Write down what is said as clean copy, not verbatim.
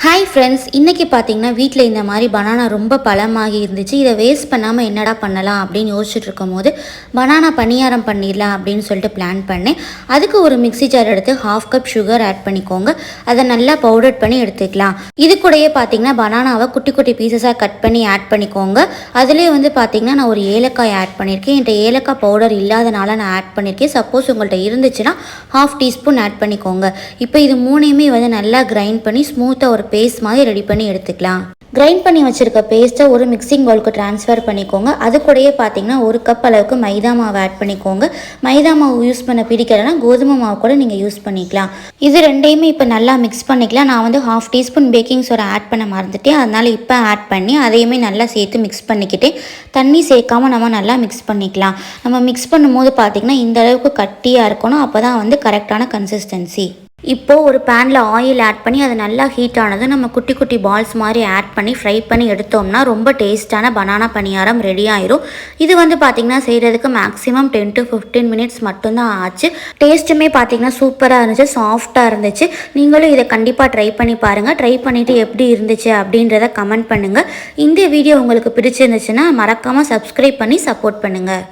Hi friends, இன்றைக்கி பார்த்தீங்கன்னா வீட்டில் இந்த மாதிரி பனானா ரொம்ப பழமாகி இருந்துச்சு. இதை வேஸ்ட் பண்ணாமல் என்னடா பண்ணலாம் அப்படின்னு யோசிச்சுட்டு இருக்கும் போது பனானா பணியாரம் பண்ணிடலாம் அப்படின்னு சொல்லிட்டு பிளான் பண்ணேன். அதுக்கு ஒரு மிக்ஸி ஜார் எடுத்து 1/2 கப் சுகர் ஆட் பண்ணிக்கோங்க. அதை நல்லா பவுடர் பண்ணி எடுத்துக்கலாம். இது கூடயே பார்த்தீங்கன்னா பனானாவை குட்டி குட்டி பீசஸாக கட் பண்ணி ஆட் பண்ணிக்கோங்க. அதுலேயே பார்த்தீங்கன்னா நான் ஒரு ஏலக்காய் ஆட் பண்ணியிருக்கேன். என்கிட்ட ஏலக்காய் பவுடர் இல்லாதனால நான் ஆட் பண்ணியிருக்கேன். சப்போஸ் உங்கள்கிட்ட இருந்துச்சுன்னா 1/2 டீஸ்பூன் ஆட் பண்ணிக்கோங்க. இப்போ இது மூணையுமே நல்லா கிரைண்ட் பண்ணி ஸ்மூத்தாக ஒரு பேஸ்ட் மாதிரி ரெடி பண்ணி எடுத்துக்கலாம். கிரைண்ட் பண்ணி வச்சுருக்க பேஸ்ட்டை ஒரு மிக்சிங் பவுலுக்கு ட்ரான்ஸ்ஃபர் பண்ணிக்கோங்க. அது கூடயே பார்த்தீங்கன்னா 1 கப் அளவுக்கு மைதா மாவு ஆட் பண்ணிக்கோங்க. மைதா மாவு யூஸ் பண்ண பிடிக்கலைன்னா கோதுமை மாவு கூட நீங்கள் யூஸ் பண்ணிக்கலாம். இது ரெண்டையுமே இப்போ நல்லா மிக்ஸ் பண்ணிக்கலாம். நான் 1/2 டீஸ்பூன் பேக்கிங் சோடா ஆட் பண்ண மறந்துட்டேன். அதனால் இப்போ ஆட் பண்ணி அதையுமே நல்லா சேர்த்து மிக்ஸ் பண்ணிக்கிட்டேன். தண்ணி சேர்க்காமல் நம்ம நல்லா மிக்ஸ் பண்ணிக்கலாம். நம்ம மிக்ஸ் பண்ணும்போது பார்த்திங்கன்னா இந்த அளவுக்கு கட்டியாக இருக்கணும். அப்போ தான் கரெக்டான கன்சிஸ்டன்சி. இப்போது ஒரு பேனில் ஆயில் ஆட் பண்ணி அது நல்லா ஹீட் ஆனது நம்ம குட்டி குட்டி பால்ஸ் மாதிரி ஆட் பண்ணி ஃப்ரை பண்ணி எடுத்தோம்னா ரொம்ப டேஸ்ட்டான பனானா பணியாரம் ரெடி ஆயிரும். இது பார்த்திங்கன்னா செய்கிறதுக்கு மேக்ஸிமம் 10 to 15 மினிட்ஸ் மட்டும்தான் ஆச்சு. டேஸ்ட்டுமே பார்த்திங்கன்னா சூப்பராக இருந்துச்சு, சாஃப்டாக இருந்துச்சு. நீங்களும் இதை கண்டிப்பாக ட்ரை பண்ணி பாருங்கள். ட்ரை பண்ணிவிட்டு எப்படி இருந்துச்சு அப்படின்றத கமெண்ட் பண்ணுங்கள். இந்த வீடியோ உங்களுக்கு பிடிச்சிருந்துச்சுன்னா மறக்காமல் சப்ஸ்கிரைப் பண்ணி சப்போர்ட் பண்ணுங்கள்.